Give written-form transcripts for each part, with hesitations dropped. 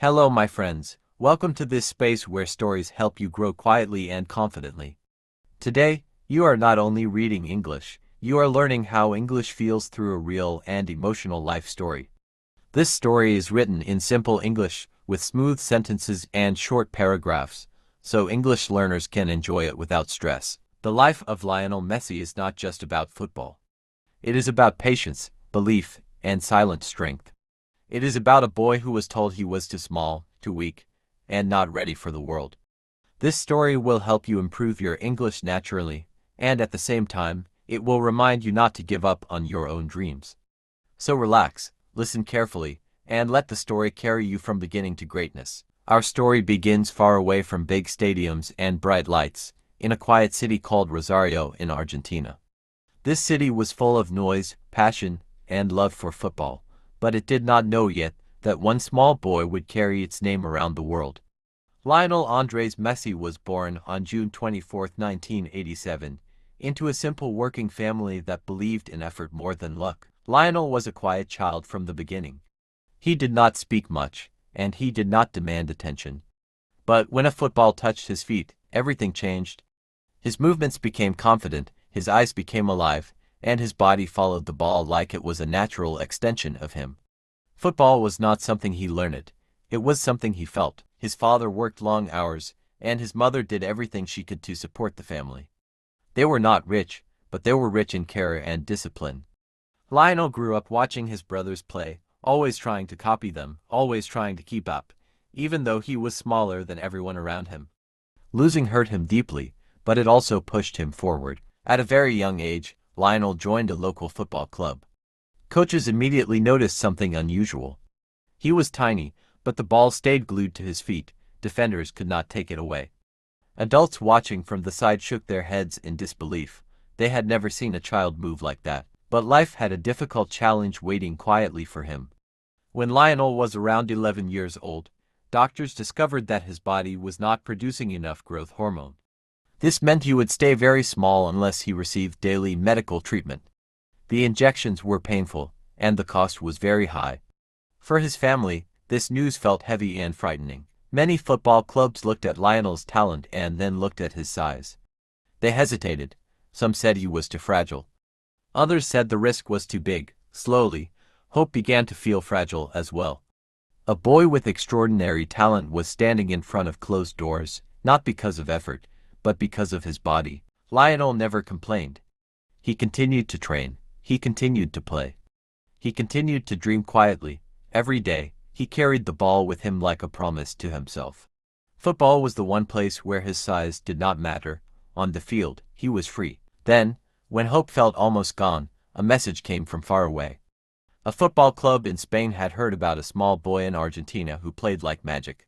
Hello, my friends. Welcome to this space where stories help you grow quietly and confidently. Today, you are not only reading English, you are learning how English feels through a real and emotional life story. This story is written in simple English, with smooth sentences and short paragraphs, so English learners can enjoy it without stress. The life of Lionel Messi is not just about football. It is about patience, belief, and silent strength. It is about a boy who was told he was too small, too weak, and not ready for the world. This story will help you improve your English naturally, and at the same time, it will remind you not to give up on your own dreams. So relax, listen carefully, and let the story carry you from beginning to greatness. Our story begins far away from big stadiums and bright lights, in a quiet city called Rosario in Argentina. This city was full of noise, passion, and love for football, but it did not know yet that one small boy would carry its name around the world. Lionel Andres Messi was born on June 24, 1987, into a simple working family that believed in effort more than luck. Lionel was a quiet child from the beginning. He did not speak much, and he did not demand attention. But when a football touched his feet, everything changed. His movements became confident, his eyes became alive, and his body followed the ball like it was a natural extension of him. Football was not something he learned. It was something he felt. His father worked long hours, and his mother did everything she could to support the family. They were not rich, but they were rich in care and discipline. Lionel grew up watching his brothers play, always trying to copy them, always trying to keep up, even though he was smaller than everyone around him. Losing hurt him deeply, but it also pushed him forward. At a very young age, Lionel joined a local football club. Coaches immediately noticed something unusual. He was tiny, but the ball stayed glued to his feet. Defenders could not take it away. Adults watching from the side shook their heads in disbelief. They had never seen a child move like that. But life had a difficult challenge waiting quietly for him. When Lionel was around 11 years old, doctors discovered that his body was not producing enough growth hormone. This meant he would stay very small unless he received daily medical treatment. The injections were painful, and the cost was very high. For his family, this news felt heavy and frightening. Many football clubs looked at Lionel's talent and then looked at his size. They hesitated. Some said he was too fragile. Others said the risk was too big. Slowly, hope began to feel fragile as well. A boy with extraordinary talent was standing in front of closed doors, not because of effort, but because of his body. Lionel never complained. He continued to train. He continued to play. He continued to dream quietly. Every day, he carried the ball with him like a promise to himself. Football was the one place where his size did not matter. On the field, he was free. Then, when hope felt almost gone, a message came from far away. A football club in Spain had heard about a small boy in Argentina who played like magic.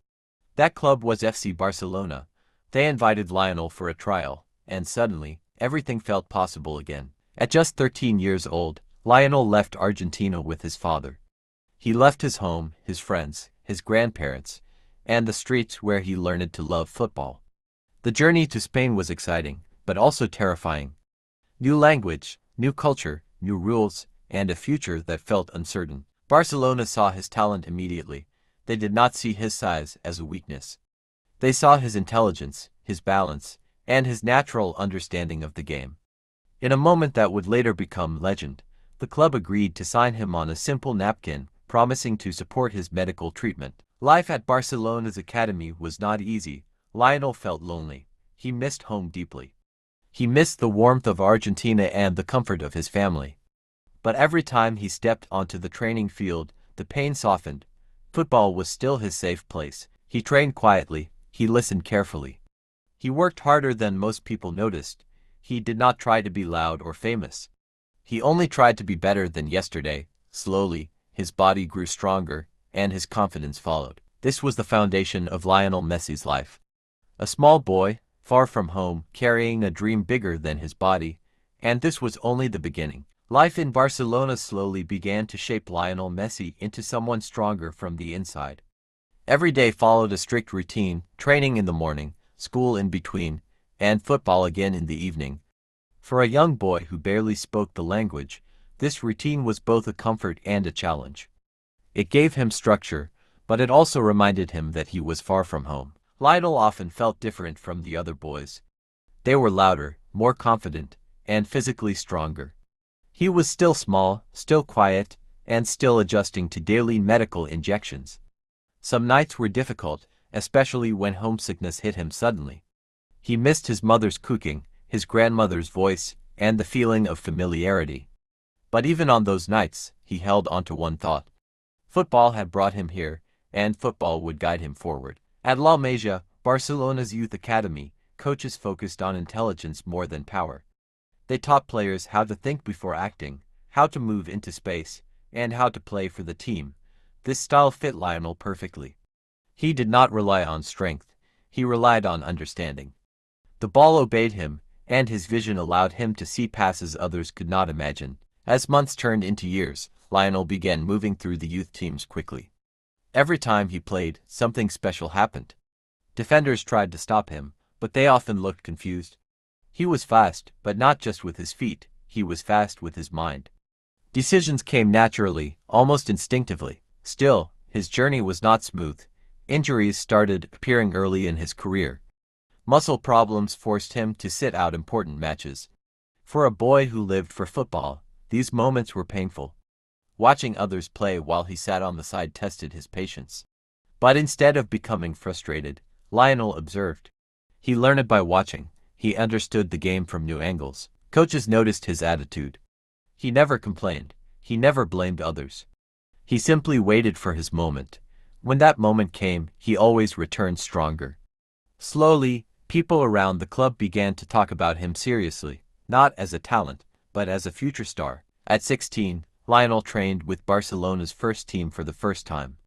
That club was FC Barcelona. They invited Lionel for a trial, and suddenly, everything felt possible again. At just 13 years old, Lionel left Argentina with his father. He left his home, his friends, his grandparents, and the streets where he learned to love football. The journey to Spain was exciting, but also terrifying. New language, new culture, new rules, and a future that felt uncertain. Barcelona saw his talent immediately. They did not see his size as a weakness. They saw his intelligence, his balance, and his natural understanding of the game. In a moment that would later become legend, the club agreed to sign him on a simple napkin, promising to support his medical treatment. Life at Barcelona's academy was not easy. Lionel felt lonely. He missed home deeply. He missed the warmth of Argentina and the comfort of his family. But every time he stepped onto the training field, the pain softened. Football was still his safe place. He trained quietly. He listened carefully. He worked harder than most people noticed. He did not try to be loud or famous. He only tried to be better than yesterday. Slowly, his body grew stronger, and his confidence followed. This was the foundation of Lionel Messi's life. A small boy, far from home, carrying a dream bigger than his body, and this was only the beginning. Life in Barcelona slowly began to shape Lionel Messi into someone stronger from the inside. Every day followed a strict routine, training in the morning, school in between, and football again in the evening. For a young boy who barely spoke the language, this routine was both a comfort and a challenge. It gave him structure, but it also reminded him that he was far from home. Lionel often felt different from the other boys. They were louder, more confident, and physically stronger. He was still small, still quiet, and still adjusting to daily medical injections. Some nights were difficult, especially when homesickness hit him suddenly. He missed his mother's cooking, his grandmother's voice, and the feeling of familiarity. But even on those nights, he held onto one thought. Football had brought him here, and football would guide him forward. At La Masia, Barcelona's youth academy, coaches focused on intelligence more than power. They taught players how to think before acting, how to move into space, and how to play for the team. This style fit Lionel perfectly. He did not rely on strength, he relied on understanding. The ball obeyed him, and his vision allowed him to see passes others could not imagine. As months turned into years, Lionel began moving through the youth teams quickly. Every time he played, something special happened. Defenders tried to stop him, but they often looked confused. He was fast, but not just with his feet, he was fast with his mind. Decisions came naturally, almost instinctively. Still, his journey was not smooth. Injuries started appearing early in his career. Muscle problems forced him to sit out important matches. For a boy who lived for football, these moments were painful. Watching others play while he sat on the side tested his patience. But instead of becoming frustrated, Lionel observed. He learned by watching. He understood the game from new angles. Coaches noticed his attitude. He never complained. He never blamed others. He simply waited for his moment. When that moment came, he always returned stronger. Slowly, people around the club began to talk about him seriously, not as a talent, but as a future star. At 16, Lionel trained with Barcelona's first team for the first time.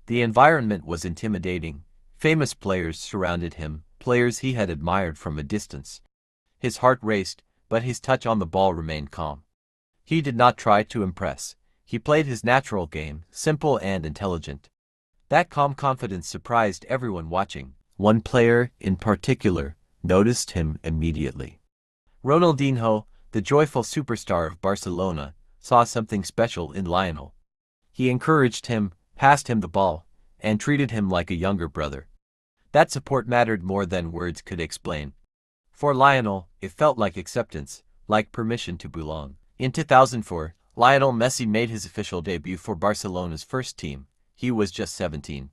The environment was intimidating. Famous players surrounded him, players he had admired from a distance. His heart raced, but his touch on the ball remained calm. He did not try to impress. He played his natural game, simple and intelligent. That calm confidence surprised everyone watching. One player, in particular, noticed him immediately. Ronaldinho, the joyful superstar of Barcelona, saw something special in Lionel. He encouraged him, passed him the ball, and treated him like a younger brother. That support mattered more than words could explain. For Lionel, it felt like acceptance, like permission to belong. In 2004, Lionel Messi made his official debut for Barcelona's first team. He was just 17.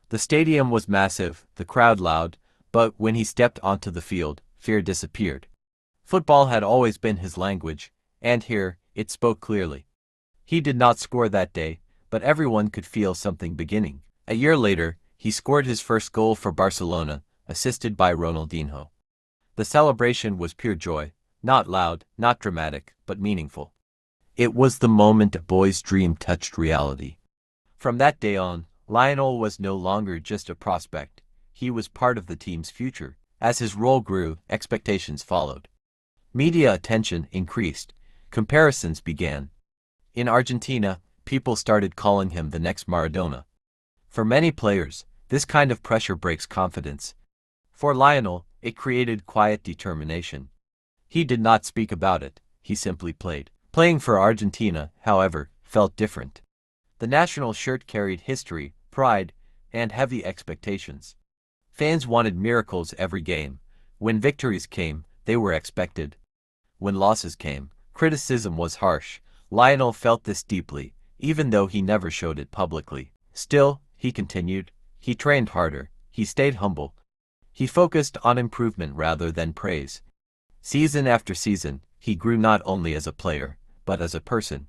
The stadium was massive, the crowd loud, but when he stepped onto the field, fear disappeared. Football had always been his language, and here, it spoke clearly. He did not score that day, but everyone could feel something beginning. A year later, he scored his first goal for Barcelona, assisted by Ronaldinho. The celebration was pure joy, not loud, not dramatic, but meaningful. It was the moment a boy's dream touched reality. From that day on, Lionel was no longer just a prospect. He was part of the team's future. As his role grew, expectations followed. Media attention increased. Comparisons began. In Argentina, people started calling him the next Maradona. For many players, this kind of pressure breaks confidence. For Lionel, it created quiet determination. He did not speak about it, he simply played. Playing for Argentina, however, felt different. The national shirt carried history, pride, and heavy expectations. Fans wanted miracles every game. When victories came, they were expected. When losses came, criticism was harsh. Lionel felt this deeply, even though he never showed it publicly. Still, he continued. He trained harder. He stayed humble. He focused on improvement rather than praise. Season after season, he grew not only as a player, but as a person.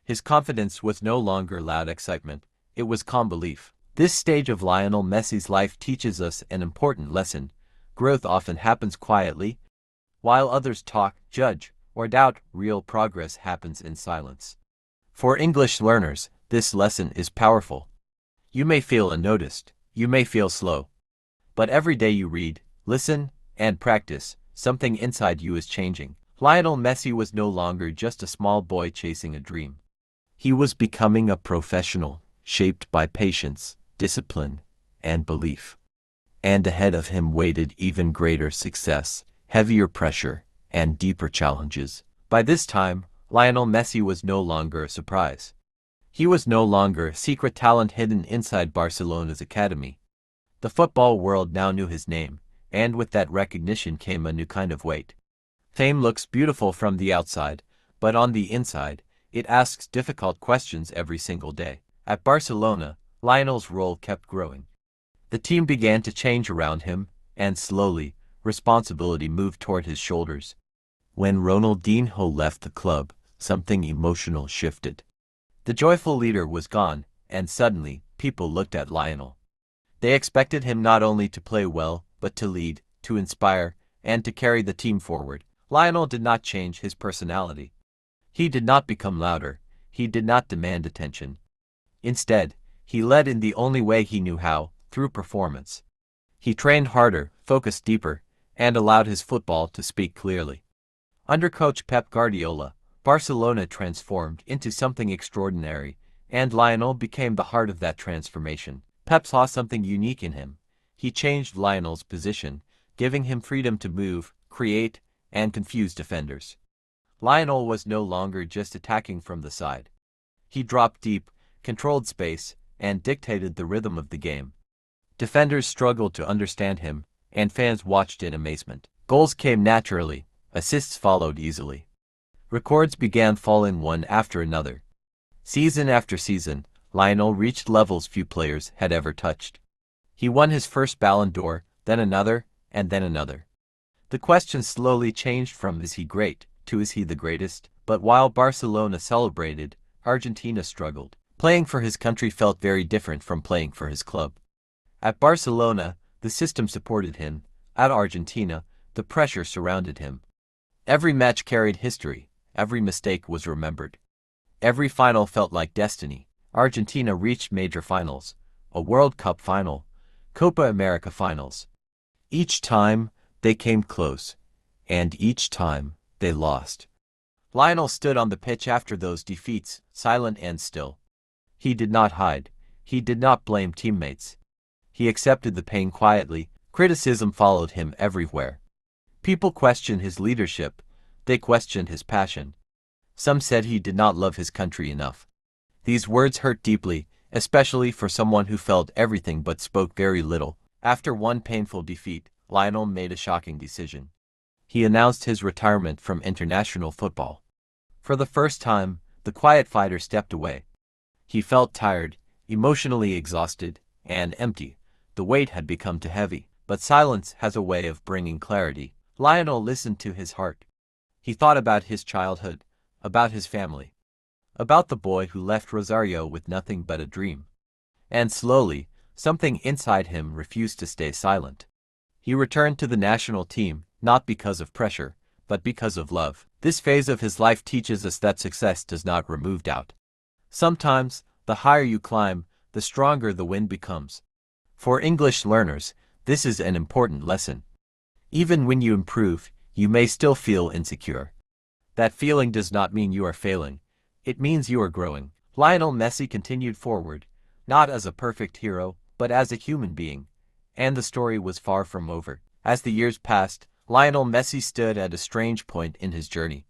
His confidence was no longer loud excitement, it was calm belief. This stage of Lionel Messi's life teaches us an important lesson. Growth often happens quietly. While others talk, judge, or doubt, real progress happens in silence. For English learners, this lesson is powerful. You may feel unnoticed, you may feel slow. But every day you read, listen, and practice, something inside you is changing. Lionel Messi was no longer just a small boy chasing a dream. He was becoming a professional, shaped by patience, discipline, and belief. And ahead of him waited even greater success, heavier pressure, and deeper challenges. By this time, Lionel Messi was no longer a surprise. He was no longer a secret talent hidden inside Barcelona's academy. The football world now knew his name, and with that recognition came a new kind of weight. Fame looks beautiful from the outside, but on the inside, it asks difficult questions every single day. At Barcelona, Lionel's role kept growing. The team began to change around him, and slowly, responsibility moved toward his shoulders. When Ronaldinho left the club, something emotional shifted. The joyful leader was gone, and suddenly, people looked at Lionel. They expected him not only to play well, but to lead, to inspire, and to carry the team forward. Lionel did not change his personality. He did not become louder. He did not demand attention. Instead, he led in the only way he knew how, through performance. He trained harder, focused deeper, and allowed his football to speak clearly. Under coach Pep Guardiola, Barcelona transformed into something extraordinary, and Lionel became the heart of that transformation. Pep saw something unique in him. He changed Lionel's position, giving him freedom to move, create, and confuse defenders. Lionel was no longer just attacking from the side. He dropped deep, controlled space, and dictated the rhythm of the game. Defenders struggled to understand him, and fans watched in amazement. Goals came naturally, assists followed easily. Records began falling one after another. Season after season, Lionel reached levels few players had ever touched. He won his first Ballon d'Or, then another, and then another. The question slowly changed from is he great to is he the greatest? But while Barcelona celebrated, Argentina struggled. Playing for his country felt very different from playing for his club. At Barcelona, the system supported him. At Argentina, the pressure surrounded him. Every match carried history. Every mistake was remembered. Every final felt like destiny. Argentina reached major finals, a World Cup final, Copa America finals. Each time, they came close, and each time, they lost. Lionel stood on the pitch after those defeats, silent and still. He did not hide. He did not blame teammates. He accepted the pain quietly. Criticism followed him everywhere. People questioned his leadership. They questioned his passion. Some said he did not love his country enough. These words hurt deeply, especially for someone who felt everything but spoke very little. After one painful defeat, Lionel made a shocking decision. He announced his retirement from international football. For the first time, the quiet fighter stepped away. He felt tired, emotionally exhausted, and empty. The weight had become too heavy. But silence has a way of bringing clarity. Lionel listened to his heart. He thought about his childhood, about his family, about the boy who left Rosario with nothing but a dream. And slowly, something inside him refused to stay silent. He returned to the national team, not because of pressure, but because of love. This phase of his life teaches us that success does not remove doubt. Sometimes, the higher you climb, the stronger the wind becomes. For English learners, this is an important lesson. Even when you improve, you may still feel insecure. That feeling does not mean you are failing. It means you are growing. Lionel Messi continued forward, not as a perfect hero, but as a human being. And the story was far from over. As the years passed, Lionel Messi stood at a strange point in his journey.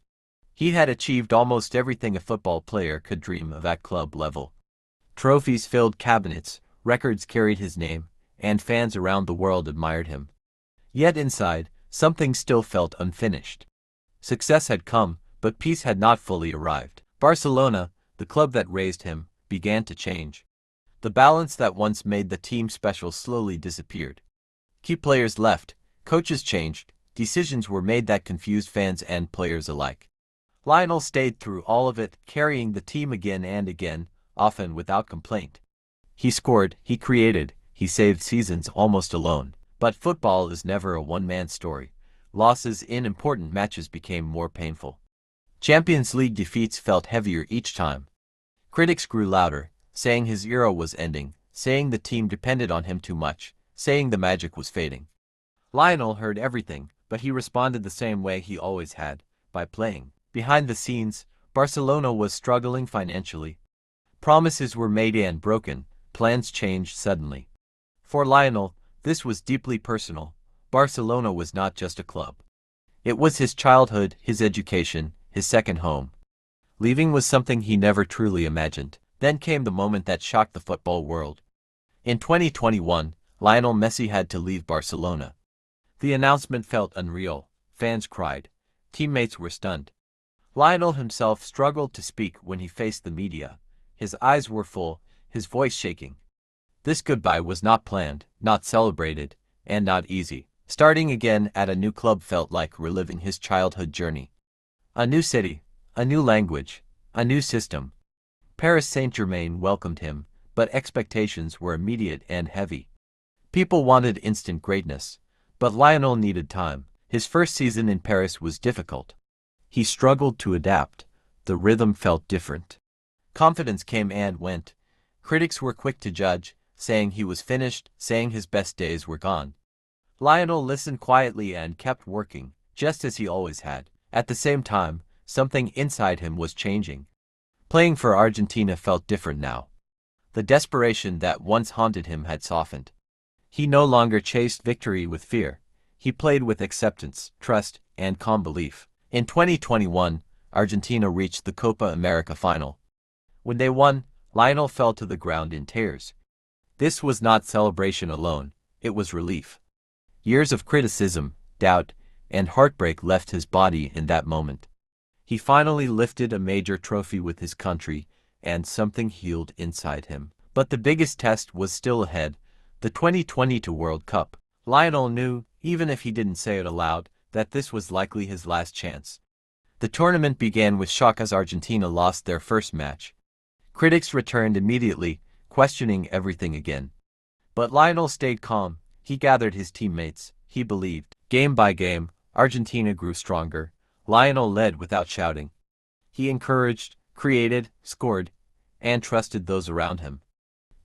He had achieved almost everything a football player could dream of at club level. Trophies filled cabinets, records carried his name, and fans around the world admired him. Yet inside, something still felt unfinished. Success had come, but peace had not fully arrived. Barcelona, the club that raised him, began to change. The balance that once made the team special slowly disappeared. Key players left, coaches changed, decisions were made that confused fans and players alike. Lionel stayed through all of it, carrying the team again and again, often without complaint. He scored, he created, he saved seasons almost alone. But football is never a one-man story. Losses in important matches became more painful. Champions League defeats felt heavier each time. Critics grew louder, saying his era was ending, saying the team depended on him too much, saying the magic was fading. Lionel heard everything, but he responded the same way he always had, by playing. Behind the scenes, Barcelona was struggling financially. Promises were made and broken, plans changed suddenly. For Lionel, this was deeply personal. Barcelona was not just a club. It was his childhood, his education, his second home. Leaving was something he never truly imagined, Then came the moment that shocked the football world. In 2021, Lionel Messi had to leave Barcelona. The announcement felt unreal. Fans cried. Teammates were stunned. Lionel himself struggled to speak when he faced the media. His eyes were full, his voice shaking. This goodbye was not planned, not celebrated, and not easy. Starting again at a new club felt like reliving his childhood journey. A new city, a new language, a new system. Paris Saint-Germain welcomed him, but expectations were immediate and heavy. People wanted instant greatness, but Lionel needed time. His first season in Paris was difficult. He struggled to adapt. The rhythm felt different. Confidence came and went. Critics were quick to judge, saying he was finished, saying his best days were gone. Lionel listened quietly and kept working, just as he always had. At the same time, something inside him was changing. Playing for Argentina felt different now. The desperation that once haunted him had softened. He no longer chased victory with fear. He played with acceptance, trust, and calm belief. In 2021, Argentina reached the Copa America final. When they won, Lionel fell to the ground in tears. This was not celebration alone, it was relief. Years of criticism, doubt, and heartbreak left his body in that moment. He finally lifted a major trophy with his country, and something healed inside him. But the biggest test was still ahead, the 2022 World Cup. Lionel knew, even if he didn't say it aloud, that this was likely his last chance. The tournament began with shock as Argentina lost their first match. Critics returned immediately, questioning everything again. But Lionel stayed calm. He gathered his teammates. He believed. Game by game, Argentina grew stronger. Lionel led without shouting. He encouraged, created, scored, and trusted those around him.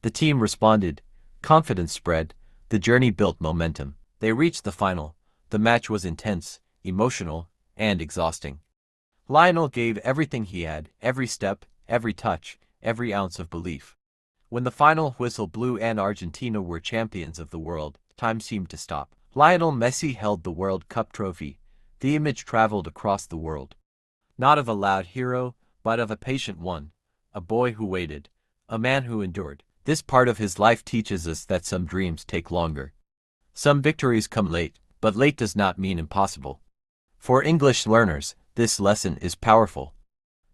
The team responded. Confidence spread. The journey built momentum. They reached the final. The match was intense, emotional, and exhausting. Lionel gave everything he had, every step, every touch, every ounce of belief. When the final whistle blew and Argentina were champions of the world, time seemed to stop. Lionel Messi held the World Cup trophy. The image traveled across the world. Not of a loud hero, but of a patient one, a boy who waited, a man who endured. This part of his life teaches us that some dreams take longer. Some victories come late, but late does not mean impossible. For English learners, this lesson is powerful.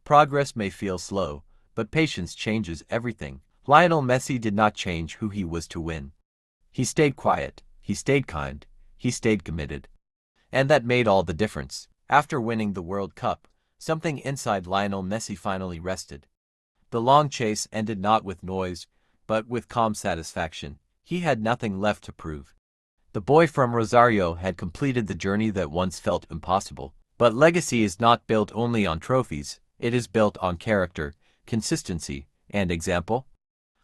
Progress may feel slow, but patience changes everything. Lionel Messi did not change who he was to win. He stayed quiet, he stayed kind, he stayed committed. And that made all the difference. After winning the World Cup, something inside Lionel Messi finally rested. The long chase ended not with noise, but with calm satisfaction. He had nothing left to prove. The boy from Rosario had completed the journey that once felt impossible. But legacy is not built only on trophies, it is built on character, consistency, and example.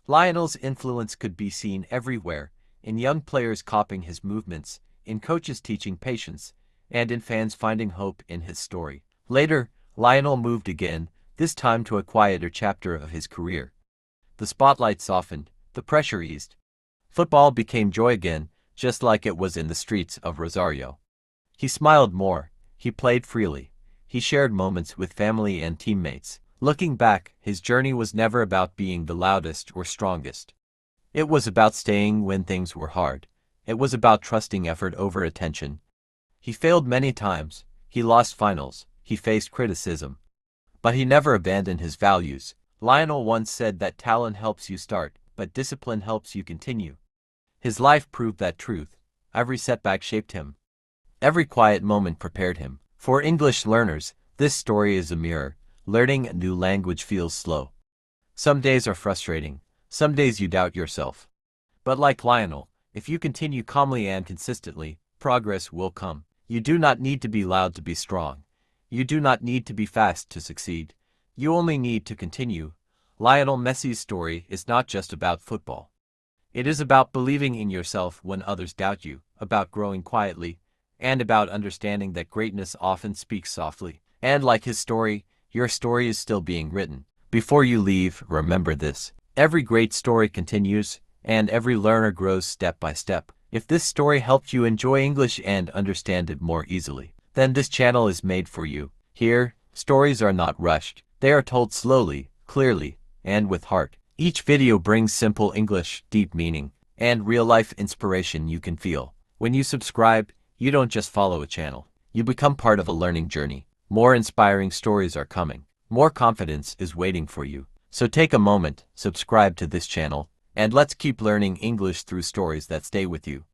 Lionel's influence could be seen everywhere, in young players copying his movements, in coaches teaching patience, and in fans finding hope in his story. Later, Lionel moved again, this time to a quieter chapter of his career. The spotlight softened, the pressure eased. Football became joy again, just like it was in the streets of Rosario. He smiled more, he played freely, he shared moments with family and teammates. Looking back, his journey was never about being the loudest or strongest. It was about staying when things were hard. It was about trusting effort over attention. He failed many times, he lost finals, he faced criticism. But he never abandoned his values. Lionel once said that talent helps you start, but discipline helps you continue. His life proved that truth. Every setback shaped him. Every quiet moment prepared him. For English learners, this story is a mirror. Learning a new language feels slow. Some days are frustrating. Some days you doubt yourself. But like Lionel, if you continue calmly and consistently, progress will come. You do not need to be loud to be strong. You do not need to be fast to succeed. You only need to continue. Lionel Messi's story is not just about football. It is about believing in yourself when others doubt you, about growing quietly, and about understanding that greatness often speaks softly. And like his story, your story is still being written. Before you leave, remember this. Every great story continues, and every learner grows step by step. If this story helped you enjoy English and understand it more easily, then this channel is made for you. Here, stories are not rushed. They are told slowly, clearly, and with heart. Each video brings simple English, deep meaning, and real-life inspiration you can feel. When you subscribe, you don't just follow a channel. You become part of a learning journey. More inspiring stories are coming. More confidence is waiting for you. So take a moment, subscribe to this channel, and let's keep learning English through stories that stay with you.